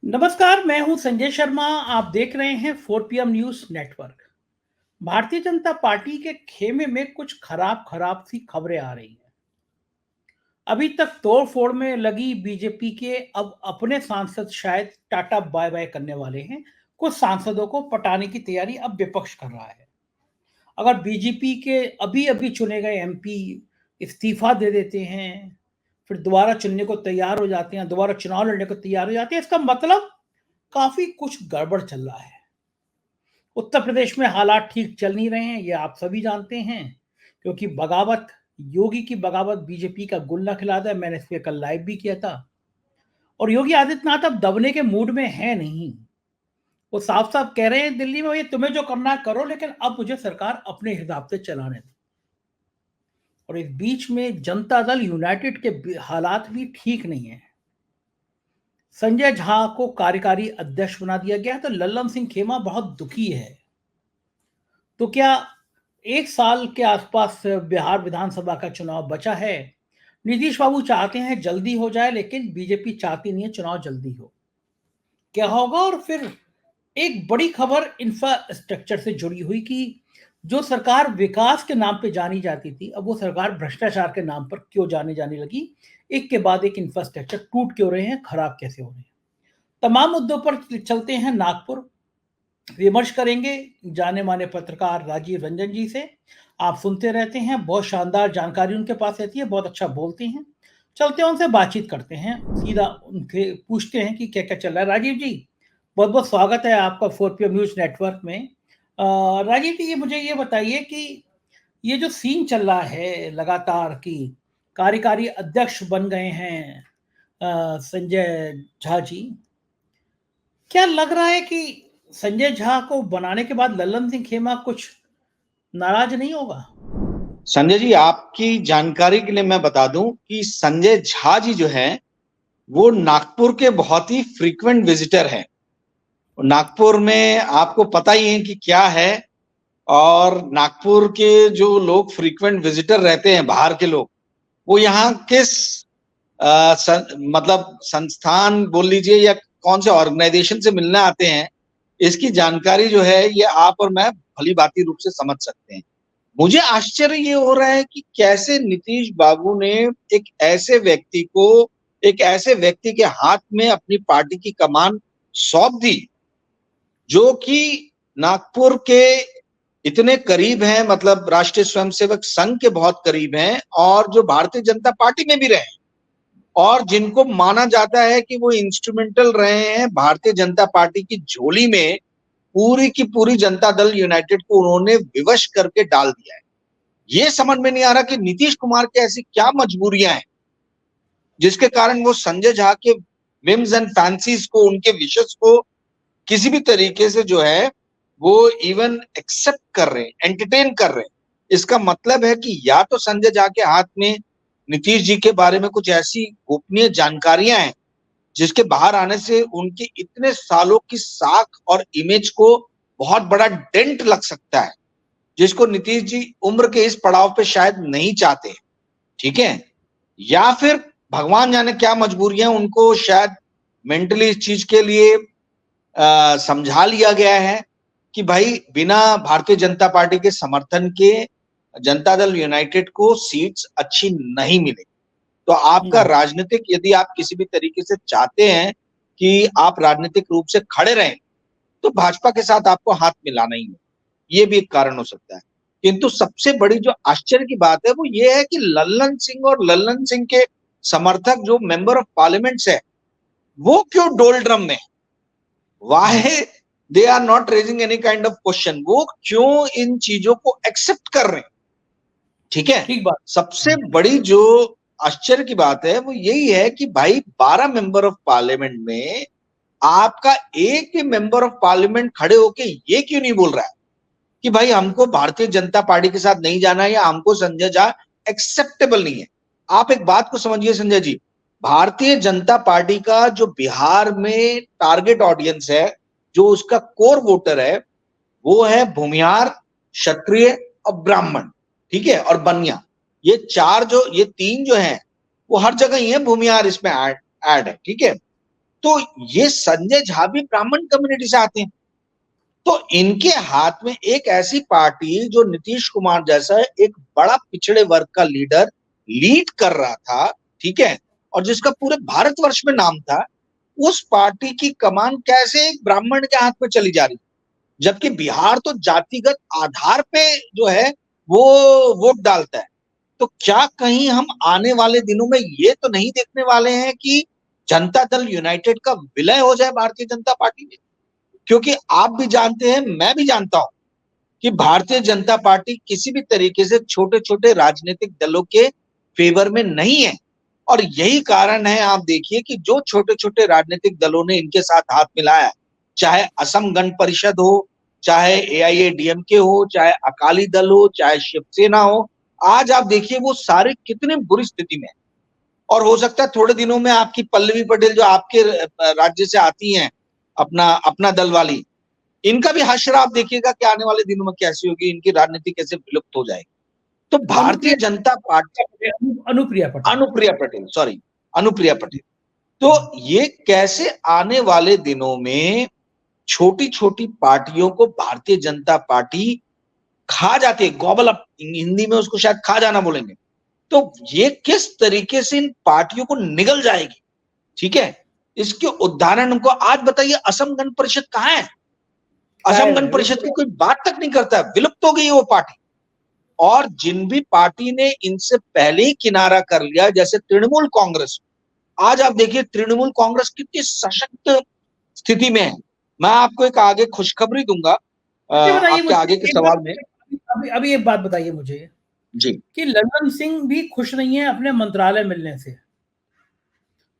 नमस्कार, मैं हूं संजय शर्मा। आप देख रहे हैं 4 PM news network. Bharatiya Janata party के खेमे में कुछ खराब खराब सी खबरें आ रही हैं। अभी तक तोड़-फोड़ में लगी बीजेपी के अब अपने सांसद शायद टाटा बाय-बाय करने वाले हैं। कुछ सांसदों को पटाने की तैयारी अब विपक्ष कर रहा है। अगर बीजेपी के अभी-अभी चुने गए एमपी इस्तीफा दे देते हैं, फिर दोबारा चुनने को तैयार हो जाते हैं, दोबारा चुनाव लड़ने को तैयार हो जाते हैं, इसका मतलब काफ़ी कुछ गड़बड़ चल रहा है। उत्तर प्रदेश में हालात ठीक चल नहीं रहे हैं, ये आप सभी जानते हैं, क्योंकि बगावत योगी की बगावत बीजेपी का गुल न खिलाता है। मैंने इस पे कल लाइव भी किया था। और योगी आदित्यनाथ अब दबने के मूड में है नहीं। वो साफ-साफ कह रहे हैं दिल्ली में, भई तुम्हें जो करना है करो, लेकिन अब मुझे सरकार अपने हिसाब से चलाने दो। और इस बीच में जनता दल यूनाइटेड के हालात भी ठीक नहीं है। संजय झा को कार्यकारी अध्यक्ष बना दिया गया, तो लल्लन सिंह खेमा बहुत दुखी है। तो क्या 1 साल के आसपास बिहार विधानसभा का चुनाव बचा है। नीतीश बाबू चाहते हैं जल्दी हो जाए, लेकिन बीजेपी चाहती नहीं है चुनाव जल्दी हो। क्या होगा? और फिर एक बड़ी खबर इंफ्रास्ट्रक्चर से जुड़ी हुई कि जो सरकार विकास के नाम पे जानी जाती थी, अब वो सरकार भ्रष्टाचार के नाम पर क्यों जाने लगी। एक के बाद एक इंफ्रास्ट्रक्चर टूट क्यों रहे हैं, खराब कैसे हो रहे हैं। तमाम मुद्दों पर चलते हैं नागपुर। विमर्श करेंगे जाने माने पत्रकार राजीव रंजन जी से। आप सुनते रहते हैं, बहुत शानदार जानकारी उनके पास रहती है, बहुत अच्छा बोलते हैं। चलते हैं, उनसे बातचीत करते हैं, सीधा उनके पूछते हैं कि क्या क्या चल रहा है। राजीव जी, बहुत बहुत स्वागत है आपका 4PM न्यूज नेटवर्क में। राजीव जी, ये मुझे ये बताइए कि ये जो सीन चल रहा है लगातार की कार्यकारी अध्यक्ष बन गए हैं संजय झा जी, क्या लग रहा है कि संजय झा को बनाने के बाद लल्लन सिंह खेमा कुछ नाराज नहीं होगा? संजय जी, आपकी जानकारी के लिए मैं बता दूं कि संजय झा जी जो हैं वो नागपुर के बहुत ही फ्रीक्वेंट विजिटर हैं। नागपुर में आपको पता ही है कि क्या है। और नागपुर के जो लोग फ्रीक्वेंट विजिटर रहते हैं, बाहर के लोग, वो यहाँ किस मतलब संस्थान बोल लीजिए या कौन से ऑर्गेनाइजेशन से मिलने आते हैं, इसकी जानकारी जो है ये आप और मैं भली भांति रूप से समझ सकते हैं। मुझे आश्चर्य ये हो रहा है कि कैसे नीतीश बाबू ने एक ऐसे व्यक्ति के हाथ में अपनी पार्टी की कमान सौंप दी, जो कि नागपुर के इतने करीब हैं, मतलब राष्ट्रीय स्वयंसेवक संघ के बहुत करीब हैं, और जो भारतीय जनता पार्टी में भी रहे और जिनको माना जाता है कि वो इंस्ट्रूमेंटल रहे हैं भारतीय जनता पार्टी की झोली में। पूरी की पूरी जनता दल यूनाइटेड को उन्होंने विवश करके डाल दिया है। ये समझ में नहीं आ रहा कि नीतीश कुमार की ऐसी क्या मजबूरियां हैं जिसके कारण वो संजय झा के विम्स एंड फैंसीज को, उनके विशेष को किसी भी तरीके से जो है वो इवन एक्सेप्ट कर रहे हैं, एंटरटेन कर रहे हैं। इसका मतलब है कि या तो संजय झा के हाथ में नीतीश जी के बारे में कुछ ऐसी गोपनीय जानकारियां हैं जिसके बाहर आने से उनके इतने सालों की साख और इमेज को बहुत बड़ा डेंट लग सकता है, जिसको नीतीश जी उम्र के इस पड़ाव पे शायद नहीं चाहते। ठीक है, या फिर भगवान जाने क्या मजबूरियां उनको शायद मेंटली इस चीज के लिए समझा लिया गया है कि भाई बिना भारतीय जनता पार्टी के समर्थन के जनता दल यूनाइटेड को सीट्स अच्छी नहीं मिले। तो आपका राजनीतिक, यदि आप किसी भी तरीके से चाहते हैं कि आप राजनीतिक रूप से खड़े रहें, तो भाजपा के साथ आपको हाथ मिलाना ही है। ये भी एक कारण हो सकता है। किंतु सबसे बड़ी जो आश्चर्य की बात है वो ये है कि लल्लन सिंह और लल्लन सिंह के समर्थक जो मेंबर ऑफ पार्लियामेंट्स है, वो क्यों डोल ड्रम में? Why they are not raising any kind of question? वो क्यों इन चीजों को एक्सेप्ट कर रहे हैं? ठीक है, ठीक बात। सबसे बड़ी जो आश्चर्य की बात है वो यही है कि भाई 12 मेंबर ऑफ पार्लियामेंट में आपका एक भी मेंबर ऑफ पार्लियामेंट खड़े होके ये क्यों नहीं बोल रहा है कि भाई हमको भारतीय जनता पार्टी के साथ नहीं जाना है या हमको संजय झा एक्सेप्टेबल नहीं है। आप एक बात को समझिए संजय जी, भारतीय जनता पार्टी का जो बिहार में टारगेट ऑडियंस है, जो उसका कोर वोटर है, वो है भूमिहार, क्षत्रिय और ब्राह्मण। ठीक है, और बनिया। ये तीन जो हैं वो हर जगह ही है, भूमिहार इसमें ऐड है। ठीक है, तो ये संजय झा भी ब्राह्मण कम्युनिटी से आते हैं, तो इनके हाथ में एक ऐसी पार्टी जो नीतीश कुमार जैसा एक बड़ा पिछड़े वर्ग का लीडर लीड कर रहा था, ठीक है, और जिसका पूरे भारतवर्ष में नाम था, उस पार्टी की कमान कैसे एक ब्राह्मण के हाथ में चली जा रही, जबकि बिहार तो जातिगत आधार पे जो है वो वोट डालता है। तो क्या कहीं हम आने वाले दिनों में ये तो नहीं देखने वाले हैं कि जनता दल यूनाइटेड का विलय हो जाए भारतीय जनता पार्टी में? क्योंकि आप भी जानते हैं, मैं भी जानता हूं कि भारतीय जनता पार्टी किसी भी तरीके से छोटे छोटे राजनीतिक दलों के फेवर में नहीं है, और यही कारण है, आप देखिए कि जो छोटे छोटे राजनीतिक दलों ने इनके साथ हाथ मिलाया, चाहे असम गण परिषद हो, चाहे एआईएडीएमके हो, चाहे अकाली दल हो, चाहे शिवसेना हो, आज आप देखिए वो सारे कितने बुरी स्थिति में है। और हो सकता है थोड़े दिनों में आपकी पल्लवी पटेल जो आपके राज्य से आती हैं, अपना अपना दल वाली, इनका भी हश्र आप देखिएगा कि आने वाले दिनों में कैसी होगी, इनकी राजनीति कैसे विलुप्त हो जाएगी। तो भारतीय जनता पार्टी, अनुप्रिया पटेल, सॉरी, अनुप्रिया पटेल, तो ये कैसे आने वाले दिनों में छोटी छोटी पार्टियों को भारतीय जनता पार्टी खा जाती है, गॉबल अप, हिंदी में उसको शायद खा जाना बोलेंगे, तो ये किस तरीके से इन पार्टियों को निगल जाएगी, ठीक है, इसके उदाहरण हमको आज बताइए। असम गण परिषद कहां है? असम गण परिषद की कोई बात तक नहीं करता है, विलुप्त हो गई है वो पार्टी। और जिन भी पार्टी ने इनसे पहले ही किनारा कर लिया, जैसे तृणमूल कांग्रेस, आज आप देखिए तृणमूल कांग्रेस कितनी सशक्त स्थिति में है। मैं आपको एक आगे खुशखबरी दूंगा आपके आगे के सवाल में। अभी एक बात बताइए मुझे जी, कि लल्लन सिंह भी खुश नहीं है अपने मंत्रालय मिलने से।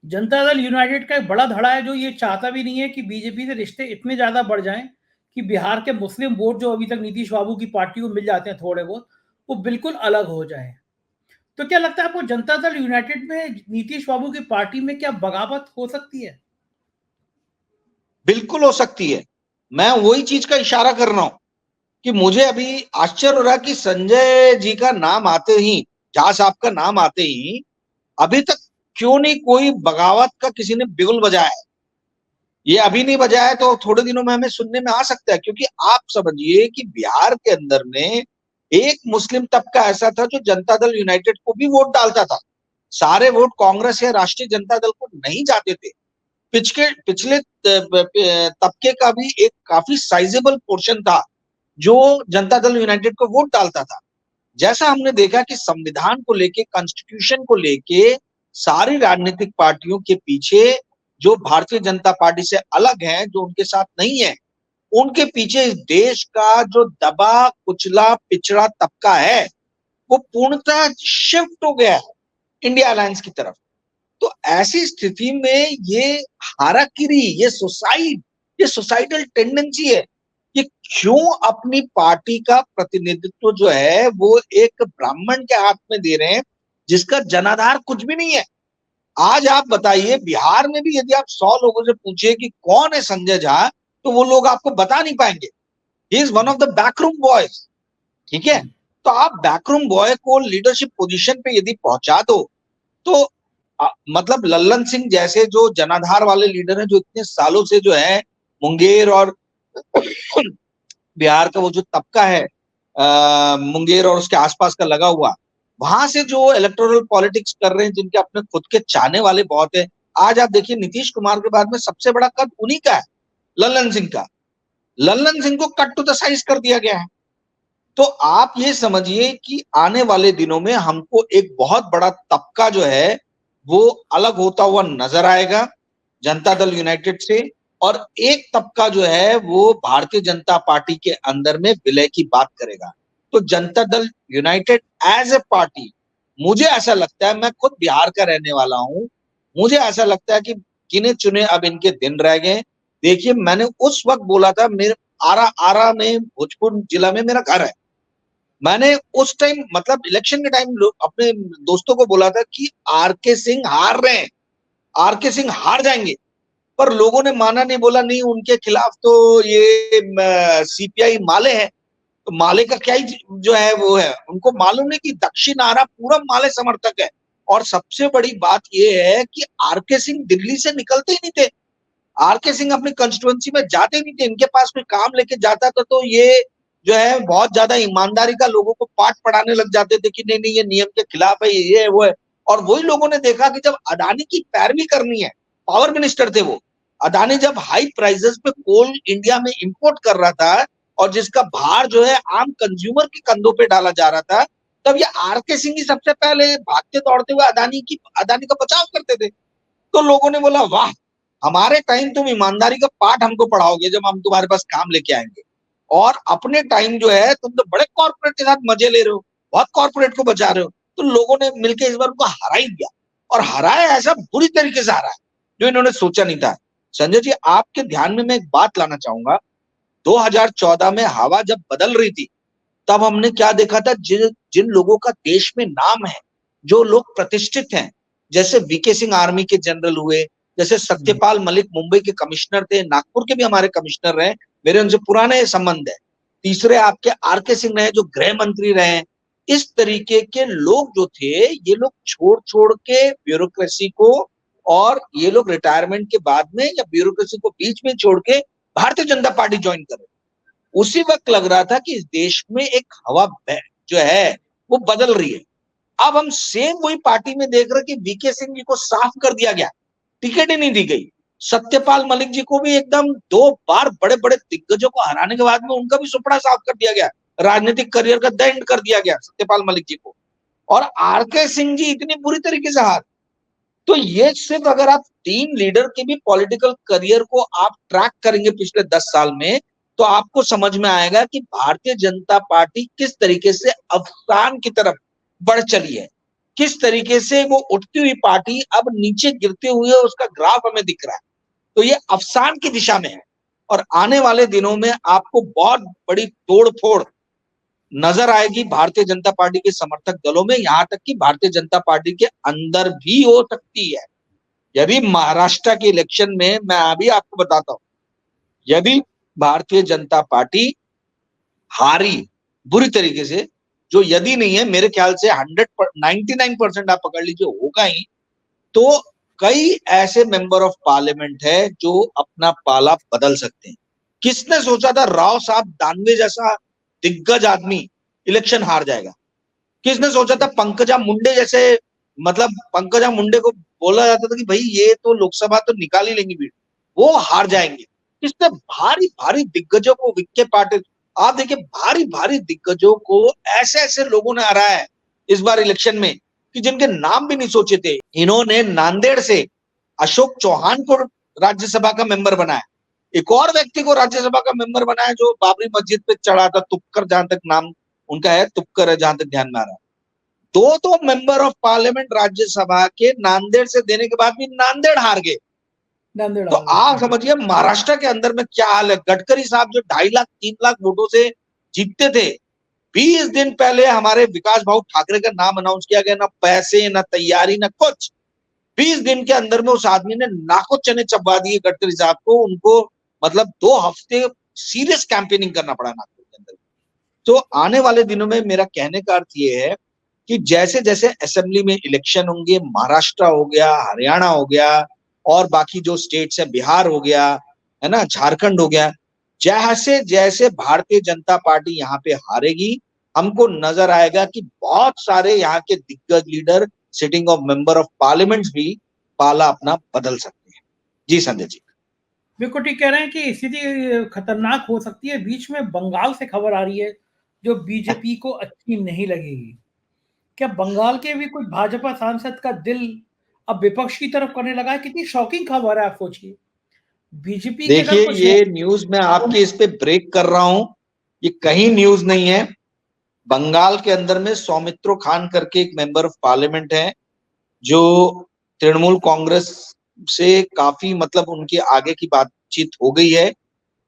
जनता दल यूनाइटेड का एक बड़ा धड़ा है जो ये चाहता भी नहीं है कि बीजेपी से रिश्ते इतने ज्यादा बढ़ जाएं कि बिहार के मुस्लिम वोट जो अभी तक नीतीश बाबू की पार्टी को मिल जाते हैं थोड़े बहुत, वो बिल्कुल अलग हो जाए। तो क्या लगता है आपको जनता दल यूनाइटेड में नीतीश बाबू की पार्टी में क्या बगावत हो सकती है? बिल्कुल हो सकती है। मैं वही चीज का इशारा कर रहा हूं कि मुझे अभी आश्चर्य हो रहा है कि संजय जी का नाम आते ही, झा साहब का नाम आते ही अभी तक क्यों नहीं कोई बगावत का किसी ने बिगुल बजाया है। ये अभी नहीं बजाया तो थोड़े दिनों में हमें सुनने में आ सकता है, क्योंकि आप समझिए कि बिहार के अंदर में एक मुस्लिम तबका ऐसा था जो जनता दल यूनाइटेड को भी वोट डालता था, सारे वोट कांग्रेस या राष्ट्रीय जनता दल को नहीं जाते थे। पिछले तबके का भी एक काफी साइजेबल पोर्शन था जो जनता दल यूनाइटेड को वोट डालता था। जैसा हमने देखा कि संविधान को लेके, कॉन्स्टिट्यूशन को लेके सारी राजनीतिक पार्टियों के पीछे जो भारतीय जनता पार्टी से अलग हैं, जो उनके साथ नहीं है, उनके पीछे इस देश का जो दबा कुचला पिछड़ा तबका है वो पूर्णतः शिफ्ट हो गया है इंडिया अलायंस की तरफ। तो ऐसी स्थिति में ये हाराकिरी, ये सोसाइटल टेंडेंसी है कि क्यों अपनी पार्टी का प्रतिनिधित्व जो है वो एक ब्राह्मण के हाथ में दे रहे हैं जिसका जनाधार कुछ भी नहीं है। आज आप बताइए, बिहार में भी यदि आप 100 लोगों से पूछिए कि कौन है संजय झा, तो वो लोग आपको बता नहीं पाएंगे। He is one of the backroom boys, ठीक है। तो आप बैकरूम बॉय को लीडरशिप पोजीशन पे यदि पहुंचा दो, तो मतलब लल्लन सिंह जैसे जो जनाधार वाले लीडर हैं, जो इतने सालों से जो है मुंगेर और बिहार का वो जो तबका है मुंगेर और उसके आसपास का लगा हुआ, वहां से जो इलेक्टोरल पॉलिटिक्स कर रहे हैं, जिनके अपने खुद के चाहने वाले बहुत है। आज आप देखिए नीतीश कुमार के बाद में सबसे बड़ा कद उन्हीं का है, लल्लन सिंह का। लल्लन सिंह को कट टू द साइज कर दिया गया है। तो आप ये समझिए कि आने वाले दिनों में हमको एक बहुत बड़ा तबका जो है वो अलग होता हुआ नजर आएगा जनता दल यूनाइटेड से, और एक तबका जो है वो भारतीय जनता पार्टी के अंदर में विलय की बात करेगा। तो Janata Dal United as a party, मुझे ऐसा लगता है, मैं खुद बिहार का रहने वाला हूं, मुझे ऐसा लगता है कि गिने चुने अब इनके दिन रह गए। देखिए, मैंने उस वक्त बोला था, मेरे आरा में, भोजपुर जिला में मेरा घर है, मैंने उस टाइम मतलब इलेक्शन के टाइम अपने दोस्तों को बोला था कि आरके सिंह हार रहे हैं, आरके सिंह हार जाएंगे, पर लोगों ने माना नहीं, बोला नहीं उनके खिलाफ तो ये सीपीआई माले है, तो माले का क्या ही जो है वो है। उनको मालूम है कि दक्षिण आरा पूरा माले समर्थक है। और सबसे बड़ी बात ये है कि आरके सिंह दिल्ली से निकलते ही नहीं थे, आरके सिंह अपनी कंस्टिट्यूएंसी में जाते नहीं थे, इनके पास कोई काम लेके जाता था तो ये जो है बहुत ज्यादा ईमानदारी का लोगों को पाठ पढ़ाने लग जाते थे कि नहीं नहीं ये नियम के खिलाफ है, ये है वो है। और वही लोगों ने देखा कि जब अडानी की पैरवी करनी है, पावर मिनिस्टर थे वो, अडानी जब हाई प्राइसेस पे कोल इंडिया में इंपोर्ट कर रहा था और जिसका भार जो है आम कंज्यूमर के कंधों पे डाला जा रहा था, तब ये आरके सिंह ही सबसे पहले भागते दौड़ते हुए अडानी का बचाव करते थे। तो लोगों ने बोला वाह, हमारे टाइम तुम ईमानदारी का पाठ हमको पढ़ाओगे जब हम तुम्हारे पास काम लेके आएंगे, और अपने टाइम जो है तुम तो बड़े कॉर्पोरेट के साथ मजे ले रहे हो, बहुत कॉर्पोरेट को बचा रहे हो। तो लोगों ने मिलकर इस बार उनको हरा ही दिया, और हराया ऐसा बुरी तरीके से हराया जो इन्होंने सोचा नहीं था। संजय जी, आपके ध्यान में मैं एक बात लाना चाहूंगा, 2014 में हवा जब बदल रही थी तब हमने क्या देखा था, जिन जिन लोगों का देश में नाम है, जो लोग प्रतिष्ठित हैं, जैसे वीके सिंह आर्मी के जनरल हुए, जैसे सत्यपाल मलिक मुंबई के कमिश्नर थे, नागपुर के भी हमारे कमिश्नर रहे, मेरे उनसे पुराने संबंध है। तीसरे आपके आरके सिंह रहे जो गृह मंत्री रहे। इस तरीके के लोग जो थे, ये लोग छोड़ छोड़ के ब्यूरोक्रेसी को, और ये लोग रिटायरमेंट के बाद में या ब्यूरोक्रेसी को बीच में छोड़ के भारतीय जनता पार्टी ज्वाइन कर रहे। उसी वक्त लग रहा था कि इस देश में एक हवा जो है वो बदल रही है। अब हम सेम वही पार्टी में देख रहे कि वीके सिंह जी को साफ कर दिया गया, टिकट ही नहीं दी गई। सत्यपाल मलिक जी को भी एकदम 2 बार बड़े बड़े दिग्गजों को हराने के बाद में उनका भी सुपड़ा साफ कर दिया गया, राजनीतिक करियर का दंड कर दिया गया सत्यपाल मलिक जी को, और आरके सिंह जी इतनी बुरी तरीके से हार। तो ये सिर्फ अगर आप 3 लीडर के भी पॉलिटिकल करियर को आप ट्रैक करेंगे पिछले 10 साल में, तो आपको समझ में आएगा कि भारतीय जनता पार्टी किस तरीके से अवसान की तरफ बढ़ चली है, किस तरीके से वो उठती हुई पार्टी अब नीचे गिरते हुए उसका ग्राफ हमें दिख रहा है। तो ये अवसान की दिशा में है, और आने वाले दिनों में आपको बहुत बड़ी तोड़ फोड़ नजर आएगी भारतीय जनता पार्टी के समर्थक दलों में, यहां तक कि भारतीय जनता पार्टी के अंदर भी हो सकती है। यदि महाराष्ट्र के इलेक्शन में, मैं अभी आपको बताता हूं, यदि भारतीय जनता पार्टी हारी बुरी तरीके से, जो यदि नहीं है मेरे ख्याल से 99% आप पकड़ लीजिए होगा ही, तो कई ऐसे मेंबर ऑफ पार्लियामेंट है जो अपना पाला बदल सकते हैं। किसने सोचा था राव साहब दानवे जैसा दिग्गज आदमी इलेक्शन हार जाएगा? किसने सोचा था पंकजा मुंडे जैसे, मतलब पंकजा मुंडे को बोला जाता था कि भाई ये तो लोकसभा तो निकाल ही लेंगी बीट, वो हार जाएंगे। किसने भारी भारी दिग्गजों को, विखे पाटिल, आप देखिए भारी भारी दिग्गजों को ऐसे ऐसे लोगों ने हराया है इस बार इलेक्शन में कि जिनके नाम भी नहीं सोचे थे। इन्होंने नांदेड़ से अशोक चौहान को राज्यसभा का मेंबर बनाया, एक और व्यक्ति को राज्यसभा का मेंबर बनाया जो बाबरी मस्जिद पे चढ़ा था, तुपकर, जहां तक नाम उनका है, तुपकर है जहां तक ध्यान में आ रहा है। दो मेंबर ऑफ पार्लियामेंट राज्यसभा के नांदेड़ से देने के बाद भी नांदेड़ हार गए। तो आप समझिए महाराष्ट्र के अंदर में क्या हाल है। गडकरी साहब जो 2.5 लाख 3 लाख वोटों से जीतते थे, 20 दिन पहले हमारे विकास भाऊ ठाकरे का नाम अनाउंस किया गया, ना पैसे ना तैयारी ना कुछ, 20 दिन के अंदर में उस आदमी ने नाको चने चबा दिए गडकरी साहब को। उनको मतलब 2 हफ्ते सीरियस कैंपेनिंग करना पड़ा नागपुर के अंदर। तो आने वाले दिनों में मेरा कहने का अर्थ ये है कि जैसे जैसे असेंबली में इलेक्शन होंगे, महाराष्ट्र हो गया, हरियाणा हो गया, और बाकी जो स्टेट्स है, बिहार हो गया, है ना, झारखंड हो गया, जैसे जैसे भारतीय जनता पार्टी यहाँ पे हारेगी, हमको नजर आएगा कि बहुत सारे यहाँ के दिग्गज leader, sitting of member of parliament भी पाला अपना बदल सकते हैं। जी संजय जी, बिल्कुल ठीक कह रहे हैं कि स्थिति खतरनाक हो सकती है। बीच में बंगाल से खबर आ रही है जो बीजेपी को अच्छी नहीं लगेगी। क्या बंगाल के भी कुछ भाजपा सांसद का दिल अब विपक्ष की तरफ करने लगा है? कितनी शॉकिंग खबर है, आप सोचिए। बीजेपी के अगर देखिए कुछ ये न्यूज मैं आपके इस पे ब्रेक कर रहा हूं, ये कहीं न्यूज नहीं है। बंगाल के अंदर में सौमित्रो खान करके एक मेंबर ऑफ पार्लियामेंट है जो तृणमूल कांग्रेस से काफी, मतलब उनकी आगे की बातचीत हो गई है।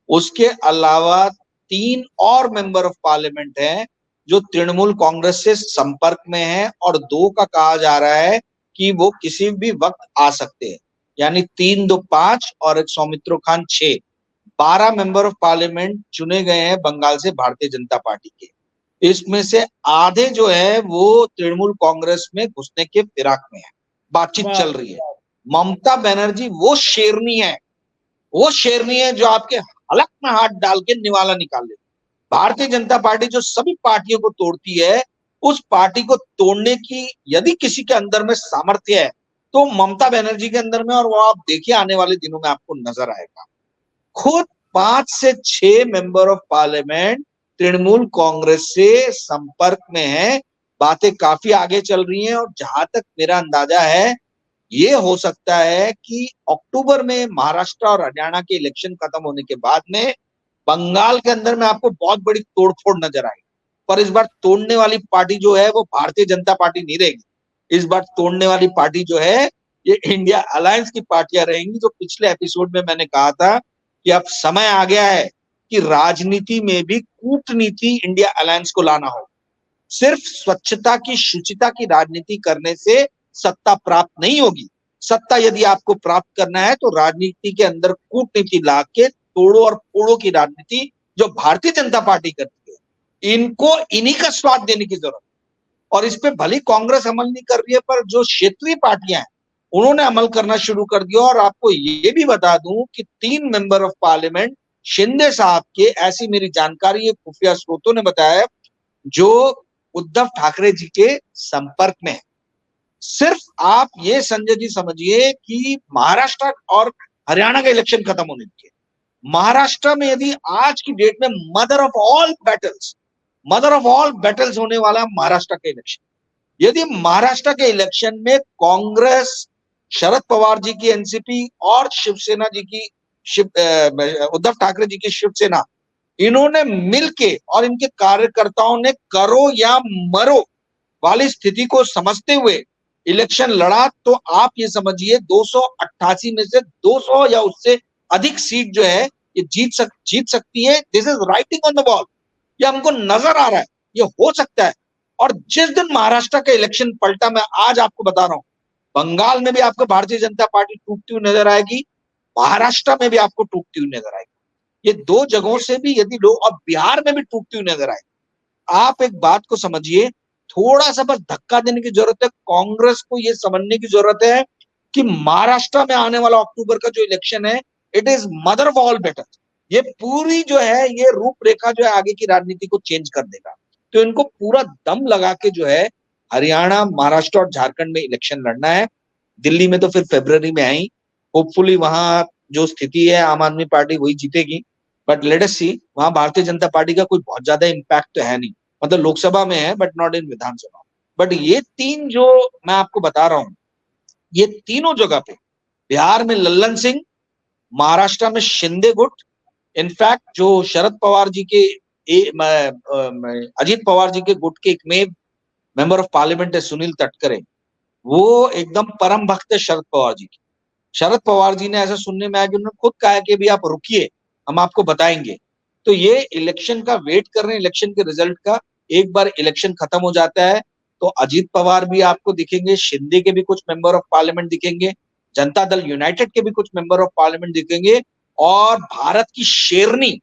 उसके अलावा 3 और मेंबर ऑफ पार्लियामेंट हैं जो तृणमूल कांग्रेस से संपर्क में हैं, और 2 का कहा जा रहा है कि वो किसी भी वक्त आ सकते हैं, यानी 3 2 5 और एक Soumitro Khan 6, 12 member of parliament चुने गए हैं बंगाल से भारतीय जनता पार्टी के। इसमें से आधे जो है वो तृणमूल कांग्रेस में घुसने के फिराक में है, बातचीत चल रही है। ममता बनर्जी वो शेरनी है वो शेरनी है जो आपके हलक में हाथ डाल के निवाला निकाल ले। भारतीय जनता पार्टी जो सभी पार्टियों को तोड़ती है, उस पार्टी को तोड़ने की यदि किसी के अंदर में सामर्थ्य है तो ममता बनर्जी के अंदर में, और वो आप देखिए आने वाले दिनों में आपको नजर आएगा। खुद 5 से 6 member of parliament Trinamool Congress से संपर्क में है, बातें काफी आगे चल रही हैं, और जहां तक मेरा अंदाजा है ये हो सकता है कि अक्टूबर में महाराष्ट्र और हरियाणा के इलेक्शन खत्म होने के बाद में बंगाल के अंदर में आपको बहुत बड़ी तोड़फोड़ नजर आएगी। पर इस बार तोड़ने वाली पार्टी जो है वो भारतीय जनता पार्टी नहीं रहेगी। इस बार तोड़ने वाली पार्टी जो है ये इंडिया अलायंस की पार्टियां रहेंगी। जो पिछले एपिसोड में मैंने कहा था कि अब समय आ गया है कि राजनीति में भी कूटनीति इंडिया अलायंस को लाना हो। सिर्फ स्वच्छता की, शुचिता की राजनीति करने से सत्ता प्राप्त नहीं होगी। सत्ता यदि आपको प्राप्त करना है तो राजनीति के अंदर कूटनीति ला के तोड़ो और फोड़ो की राजनीति जो भारतीय जनता पार्टी करती है, इनको इन्हीं का स्वाद देने की जरूरत है। और इस पे भली कांग्रेस अमल नहीं कर रही है, पर जो क्षेत्रीय पार्टियां हैं उन्होंने अमल करना शुरू कर दिया। और आपको ये भी बता दूं कि 3 मेंबर ऑफ पार्लियामेंट शिंदे साहब के, ऐसी मेरी जानकारी है, खुफिया स्रोतों ने बताया, जो उद्धव ठाकरे जी के संपर्क में है। सिर्फ आप ये संजय जी समझिए कि महाराष्ट्र और हरियाणा का इलेक्शन खत्म होने के, महाराष्ट्र में यदि आज की डेट में मदर ऑफ ऑल बैटल्स होने वाला महाराष्ट्र का इलेक्शन, यदि महाराष्ट्र के इलेक्शन में कांग्रेस, शरद पवार जी की एनसीपी और शिवसेना जी की उद्धव ठाकरे जी की शिवसेना, इन्होंने मिलके और इनके कार्यकर्ताओं ने करो या मरो वाली स्थिति को समझते हुए इलेक्शन लड़ा, तो आप ये समझिए 288 में से 200 या उससे अधिक सीट जो है ये जीत सकती है। This is writing on the wall, ये हमको नजर आ रहा है, ये हो सकता है। और जिस दिन महाराष्ट्र का इलेक्शन पलटा, मैं आज आपको बता रहा हूं, बंगाल में भी आपको भारतीय जनता पार्टी टूटती हुई नजर आएगी, महाराष्ट्र में भी आपको टूटती हुई नजर आएगी। ये 2 जगहों से भी यदि लोग, और बिहार में भी टूटती हुई नजर आएगी। आप एक बात को समझिए, थोड़ा सा बस धक्का देने की जरूरत है। कांग्रेस को यह समझने की जरूरत है कि महाराष्ट्र में आने वाला अक्टूबर का जो इलेक्शन है, it is mother of all battle. ये पूरी जो है ये रूपरेखा जो है आगे की राजनीति को चेंज कर देगा। तो इनको पूरा दम लगा के जो है हरियाणा, महाराष्ट्र और झारखंड में इलेक्शन लड़ना है। दिल्ली में तो फिर फरवरी में आई, होपफुली वहां जो स्थिति है आम आदमी पार्टी वही जीतेगी। बट लेट अस सी, वहां भारतीय जनता पार्टी का कोई बहुत ज्यादा इम्पैक्ट तो है नहीं, मतलब लोकसभा में है but not in Vidhan Sabha. But ये 3 जो मैं आपको बता रहा हूं, ये तीनों जगह पे, बिहार में लल्लन सिंह, महाराष्ट्र में शिंदे गुट, इनफैक्ट जो शरद पवार जी के अजीत पवार जी के गुट के एक मेंबर ऑफ पार्लियामेंट है सुनील तटकरे, वो एकदम परम भक्त है शरद पवार जी की। शरद पवार जी ने ऐसा सुनने में आया कि उन्होंने खुद कहा कि अभी आप रुकिए, हम आपको बताएंगे। तो ये इलेक्शन का वेट कर रहे हैं, इलेक्शन के रिजल्ट का। एक बार इलेक्शन खत्म हो जाता है तो अजीत पवार भी आपको दिखेंगे, शिंदे के भी कुछ मेंबर ऑफ पार्लियामेंट दिखेंगे, जनता दल यूनाइटेड के भी कुछ मेंबर ऑफ पार्लियामेंट दिखेंगे, और भारत की शेरनी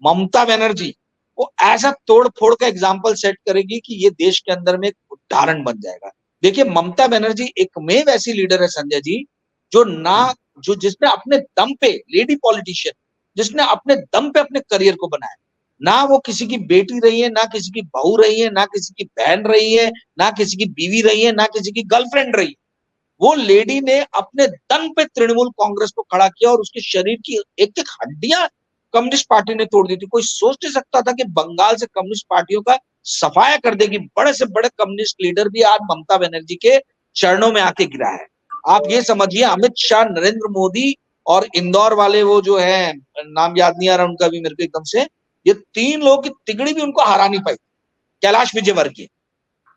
ममता बनर्जी वो ऐसा तोड़ फोड़ का एग्जाम्पल सेट करेगी कि ये देश के अंदर में एक उदाहरण बन जाएगा। देखिए, ममता बनर्जी एकमेव ऐसी लीडर है संजय जी, जो जिसने अपने दम पे, लेडी पॉलिटिशियन, जिसने अपने दम पे अपने करियर को बनाया। ना वो किसी की बेटी रही है, ना किसी की बहू रही है, ना किसी की बहन रही है, ना किसी की बीवी रही है, ना किसी की गर्लफ्रेंड रही है। वो लेडी ने अपने दम पे तृणमूल कांग्रेस को खड़ा किया और उसके शरीर की एक एक हड्डियां कम्युनिस्ट पार्टी ने तोड़ दी थी। कोई सोच नहीं सकता था कि बंगाल से कम्युनिस्ट पार्टियों का सफाया कर देगी। बड़े से बड़े कम्युनिस्ट लीडर भी आज ममता बनर्जी के चरणों में आके गिरा है। आप ये समझिए, अमित शाह, नरेंद्र मोदी और इंदौर वाले वो जो है, नाम याद नहीं आ रहा उनका भी मेरे को एकदम से, ये 3 लोगों की तिगड़ी भी उनको हरा नहीं पाई, कैलाश विजयवर्गीय।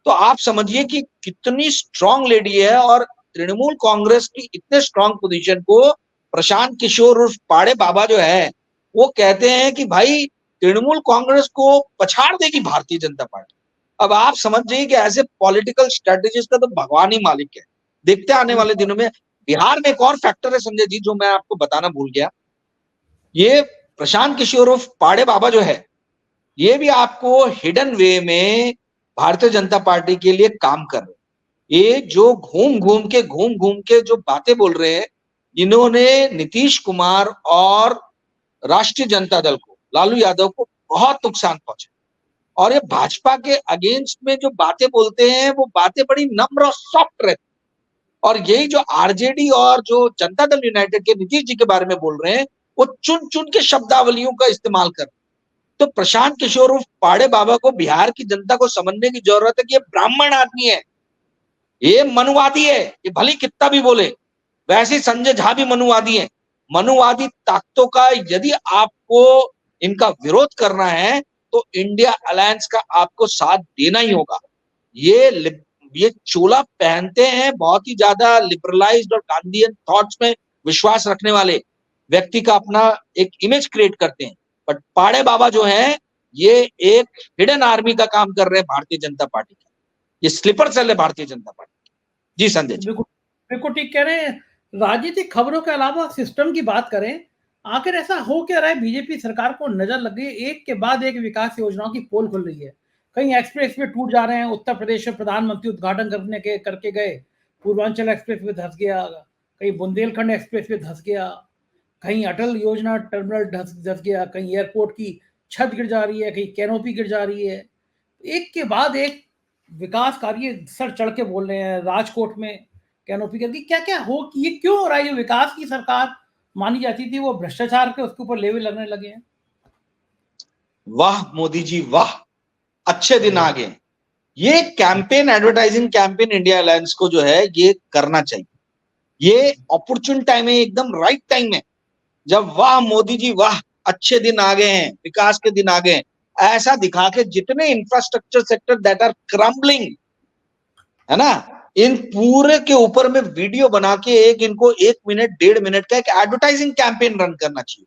तो आप समझिए कि कितनी स्ट्रांग लेडी है। और तृणमूल कांग्रेस की इतने स्ट्रांग पोजीशन को प्रशांत किशोर उर्फ पाड़े बाबा जो है वो कहते हैं कि भाई तृणमूल कांग्रेस को पछाड़ देगी भारतीय जनता पार्टी। अब आप समझ जाइए कि ऐसे पॉलिटिकल स्ट्रेटेजीज का तो भगवान ही मालिक है। देखते आने वाले दिनों में। बिहार में एक और फैक्टर है संजय जी जो मैं आपको बताना भूल गया, ये प्रशांत किशोर उर्फ पाड़े बाबा जो है, ये भी आपको हिडन वे में भारतीय जनता पार्टी के लिए काम कर रहे हैं। ये जो घूम घूम के जो बातें बोल रहे हैं, इन्होंने नीतीश कुमार और राष्ट्रीय जनता दल को, लालू यादव को बहुत नुकसान पहुंचा। और ये भाजपा के अगेंस्ट में जो बातें बोलते हैं वो बातें बड़ी नम्र और सॉफ्ट रहती। और यही जो आरजेडी और जो जनता दल यूनाइटेड के नीतीश जी के बारे में बोल रहे हैं, वो चुन चुन के शब्दावलियों का इस्तेमाल कर। तो प्रशांत किशोर उर्फ पाड़े बाबा को बिहार की जनता को समझने की जरूरत है कि ये ब्राह्मण आदमी है, ये मनुवादी है, ये भली कितना भी बोले। वैसे ही संजय झा भी मनुवादी है। मनुवादी ताकतों का यदि आपको इनका विरोध करना है तो इंडिया अलायंस का आपको साथ देना ही होगा। ये चोला पहनते हैं, बहुत ही ज्यादा लिबरलाइज्ड और गांधीयन थॉट्स में विश्वास रखने वाले व्यक्ति का अपना एक इमेज क्रिएट करते हैं। बट पाड़े बाबा जो है ये एक हिडन आर्मी का काम कर रहे हैं भारतीय जनता पार्टी का। ये स्लीपर सेल है भारतीय जनता पार्टी। जी संजय जी, बिल्कुल ठीक कह रहे हैं। राजनीतिक खबरों के अलावा सिस्टम की बात करें, आखिर ऐसा हो क्या रहा है? बीजेपी सरकार को नजर लग गई, एक के बाद एक विकास योजनाओं की पोल खुल रही है। कहीं एक्सप्रेस वे टूट जा रहे हैं, उत्तर प्रदेश में प्रधानमंत्री उद्घाटन करके गए, पूर्वांचल एक्सप्रेस वे धस गया, कहीं बुंदेलखंड एक्सप्रेस वे धस गया, कहीं अटल योजना टर्मिनल धस गया, कहीं एयरपोर्ट की छत गिर जा रही है, कहीं कैनोपी गिर जा रही है। एक के बाद एक विकास कार्य सर चढ़ के बोल रहे हैं। राजकोट में कैनोपी करके क्या क्या हो, ये क्यों हो रहा है? जो विकास की सरकार मानी जाती थी वो भ्रष्टाचार के उसके ऊपर लेवे लगने लगे हैं। वाह मोदी जी वाह, अच्छे दिन आ गए। ये campaign, advertising campaign India alliance को जो है ये करना चाहिए। ये अपॉर्चुन टाइम है, एकदम राइट टाइम है, जब वाह मोदी जी वाह अच्छे दिन आ गए हैं, विकास के दिन आ गए हैं, ऐसा दिखा के जितने infrastructure sector that are crumbling है ना, इन पूरे के ऊपर में वीडियो बना के इनको 1 मिनट 1.5 मिनट का एक एडवर्टाइजिंग कैंपेन रन करना चाहिए।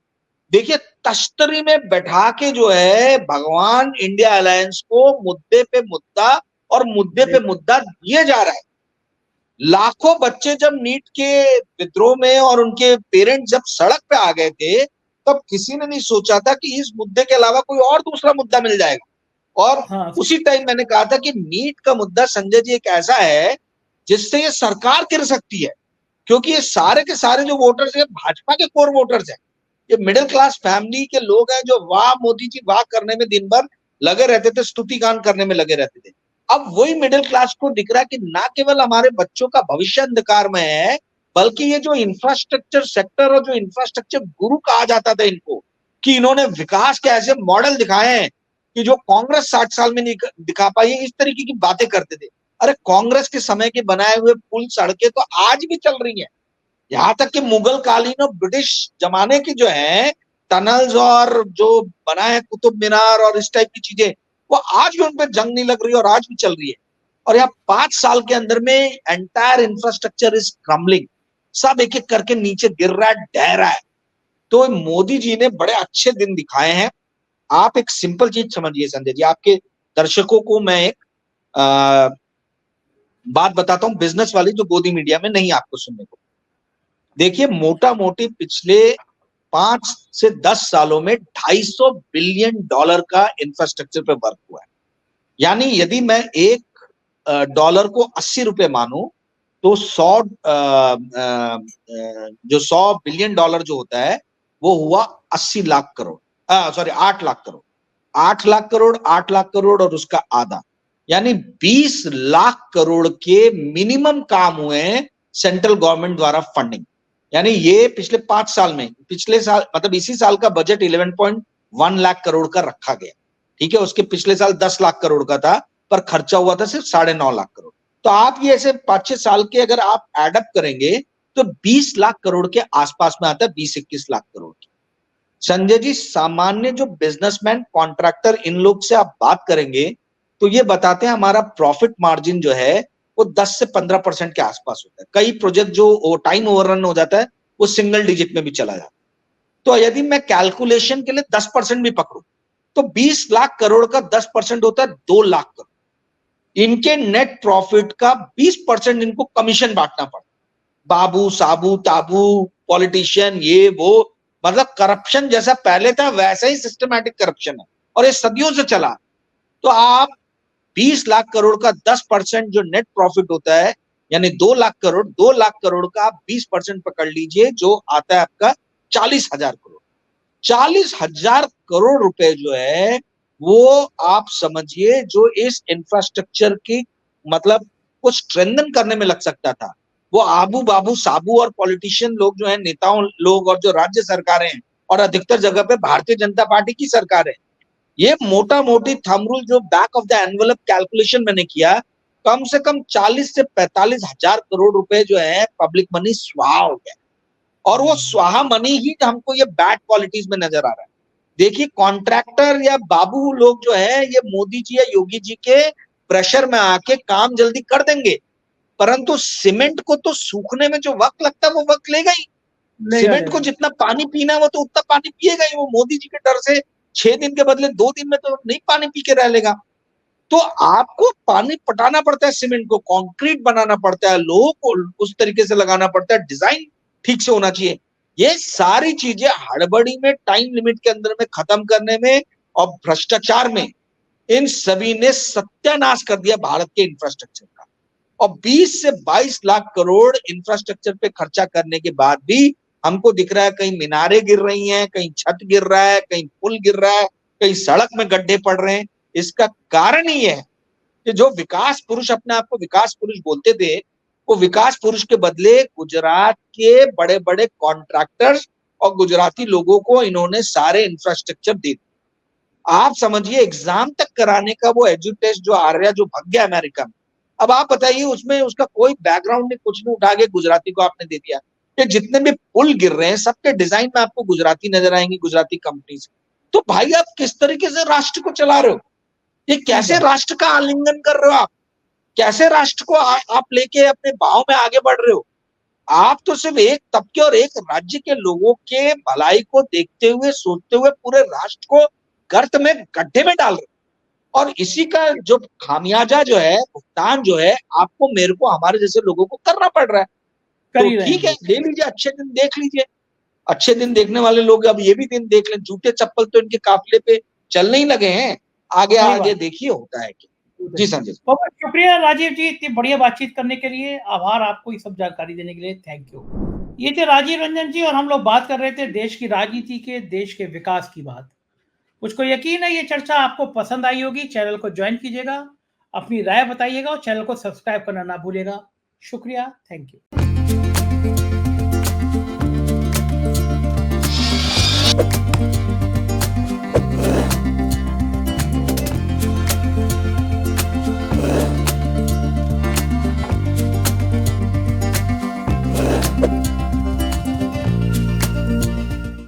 देखिए तश्तरी में बैठा के जो है भगवान इंडिया अलायंस को मुद्दे पे मुद्दा और मुद्दे पे मुद्दा दिए जा रहा है। लाखों बच्चे जब नीट के विद्रोह में और उनके पेरेंट्स जब सड़क पे आ गए थे, तब किसी ने नहीं सोचा था कि इस मुद्दे के अलावा कोई और दूसरा मुद्दा मिल जाएगा। और हाँ, उसी टाइम मैंने कहा था कि नीट का मुद्दा संजय जी एक ऐसा है जिससे ये सरकार गिर सकती है, क्योंकि ये सारे के सारे जो वोटर्स है भाजपा के कोर वोटर्स हैं। ये मिडिल क्लास फैमिली के लोग हैं जो वाह मोदी जी वाह करने में दिन भर लगे रहते थे, स्तुति गान करने में लगे रहते थे। अब वही मिडिल क्लास को दिख रहा है कि ना केवल हमारे बच्चों का भविष्य अंधकार में है, बल्कि ये जो इंफ्रास्ट्रक्चर सेक्टर और जो इंफ्रास्ट्रक्चर गुरु कहा जाता था इनको, कि इन्होंने विकास के ऐसे मॉडल दिखाए हैं कि जो कांग्रेस 60 साल में नहीं दिखा पाई, इस तरीके की बातें करते थे। अरे कांग्रेस के समय के बनाए हुए पुल सड़कें तो आज भी चल रही हैं। यहां तक कि मुगल कालीन और ब्रिटिश जमाने की जो है टनल्स और जो बना है कुतुब मीनार और इस टाइप की चीजें, वो आज भी उन पर जंग नहीं लग रही और आज भी चल रही है। और यहाँ 5 साल के अंदर में एंटायर इंफ्रास्ट्रक्चर इज क्रम्बलिंग, सब एक एक करके नीचे गिर रहा है, ढह रहा है। तो मोदी जी ने बड़े अच्छे दिन दिखाए हैं। आप एक सिंपल चीज समझिए संजय जी, आपके दर्शकों को मैं एक बात बताता हूं, बिजनेस वाली, जो गोदी मीडिया में नहीं आपको सुनने को। देखिए मोटा मोटी पिछले 5 से 10 सालों में $250 बिलियन का इंफ्रास्ट्रक्चर पे वर्क हुआ है। यानी यदि मैं $1 को 80 रुपए मानूं तो 100 बिलियन डॉलर जो होता है वो हुआ 80 लाख करोड़, सॉरी 8 लाख करोड़, 8 लाख करोड़, 8 लाख करोड़ और उसका आधा, यानी 20 लाख करोड़ के मिनिमम काम हुए हैं सेंट्रल गवर्नमेंट द्वारा फंडिंग। यानी ये पिछले 5 साल में, पिछले साल मतलब इसी साल का बजट 11.1 लाख करोड़ का रखा गया, ठीक है। उसके पिछले साल 10 लाख करोड़ का था, पर खर्चा हुआ था सिर्फ 9.5 लाख करोड़। तो आप ये ऐसे 5-6 साल के अगर आप एडअप करेंगे तो 20 लाख करोड़ के आसपास में आता है, 20-21 लाख करोड़ की। संजय जी सामान्य जो बिजनेसमैन, कॉन्ट्रैक्टर, इन लोग से आप बात करेंगे तो ये बताते हैं हमारा प्रॉफिट मार्जिन जो है वो 10 से 15% के आसपास होता है। कई प्रोजेक्ट जो टाइम ओवररन हो जाता है वो सिंगल डिजिट में भी चला जाता है। तो यदि मैं कैलकुलेशन के लिए 10% भी पकड़ू तो 20 लाख करोड़ का 10% होता है 2 लाख करोड़। इनके नेट प्रॉफिट का 20% इनको कमीशन बांटना पड़ता। बाबू साबू ताबू पॉलिटिशियन ये वो, मतलब करप्शन जैसा पहले था वैसा ही सिस्टमैटिक करप्शन है और ये सदियों से चला। तो आप 20 लाख करोड़ का 10% जो नेट प्रॉफिट होता है यानी 2 लाख करोड़ का आप 20% पकड़ लीजिए, जो आता है आपका 40,000 करोड़। 40,000 करोड़ रुपए जो है वो आप समझिए जो इस इंफ्रास्ट्रक्चर की मतलब को स्ट्रेंथन करने में लग सकता था, वो आबू बाबू साबू और पॉलिटिशियन लोग जो है, नेताओं लोग और जो राज्य सरकारें हैं और अधिकतर जगह पे भारतीय जनता पार्टी की सरकार है, ये मोटा मोटी थंब रूल जो back of the envelope calculation मैंने किया, कम से कम 40 से 45,000 करोड़ रुपए जो है पब्लिक मनी स्वाहा हो गया। और वो स्वाहा मनी ही हमको ये बैड क्वालिटीज में नजर आ रहा है। देखिए कॉन्ट्रैक्टर या बाबू लोग जो है ये मोदी जी या योगी जी के प्रेशर में आके काम जल्दी कर देंगे, परंतु सीमेंट को तो सूखने में जो वक्त लगता है वो वक्त लेगा ही। सीमेंट को जितना पानी पीना है वो तो उतना पानी पिएगा ही। वो मोदी जी के डर से 6 दिन के बदले 2 दिन में तो नहीं पानी पी के रह लेगा। तो आपको पानी पटाना पड़ता है, सीमेंट को कंक्रीट बनाना पड़ता है, लोगों को उस तरीके से लगाना पड़ता है, डिजाइन ठीक से होना चाहिए। ये सारी चीजें हड़बड़ी में टाइम लिमिट के अंदर में खत्म करने में और भ्रष्टाचार में इन सभी ने सत्यानाश कर दिया भारत के इंफ्रास्ट्रक्चर का। और 20 से 22 लाख करोड़ इंफ्रास्ट्रक्चर पे खर्चा करने के बाद भी हमको दिख रहा है कहीं मीनारें गिर रही हैं, कहीं छत गिर रहा है, कहीं पुल गिर रहा है, कहीं सड़क में गड्ढे पड़ रहे हैं। इसका कारण ही है कि जो विकास पुरुष अपने आप को विकास पुरुष बोलते थे, वो विकास पुरुष के बदले गुजरात के बड़े बड़े कॉन्ट्रैक्टर्स और गुजराती लोगों को इन्होंने सारे इंफ्रास्ट्रक्चर दे दिए। आप समझिए एग्जाम तक कराने का वो एजुटेस्ट जो आर्या जो भाग गया अमेरिका में, अब आप बताइए उसमें उसका कोई बैकग्राउंड नहीं, कुछ नहीं, उठा के गुजराती को आपने दे दिया। कि जितने भी पुल गिर रहे हैं सबके डिजाइन में आपको गुजराती नजर आएंगे, गुजराती कंपनी से। तो भाई आप किस तरीके से राष्ट्र को चला रहे हो? ये कैसे राष्ट्र का आलिंगन कर रहे हो आप? कैसे राष्ट्र को आप लेके अपने भाव में आगे बढ़ रहे हो? आप तो सिर्फ एक तबके और एक राज्य के लोगों के भलाई को देखते हुए सोचते हुए पूरे राष्ट्र को गर्त में गड्ढे में डाल रहे हो। और इसी का जो खामियाजा जो है, भुगतान जो है आपको मेरे को हमारे जैसे लोगों को करना पड़ रहा है। तो ठीक है, ले लीजिए, अच्छे दिन देख लीजिए। अच्छे दिन देखने वाले लोग अब ये भी दिन देख लें। जूते चप्पल तो इनके काफिले पे चलने ही लगे हैं, आगे आगे देखिए होता है क्या। जी संजय, बहुत शुक्रिया राजीव जी, इतनी बढ़िया बातचीत करने के लिए। आभार आपको ये सब जानकारी देने के लिए, थैंक यू। ये थे राजीव रंजन जी और हम लोग बात कर रहे थे देश की राजनीति के, देश के विकास की बात। मुझको यकीन है ये चर्चा आपको पसंद आई होगी। चैनल को ज्वाइन कीजिएगा, अपनी राय बताइएगा और चैनल को सब्सक्राइब करना ना भूलिएगा। शुक्रिया, थैंक यू।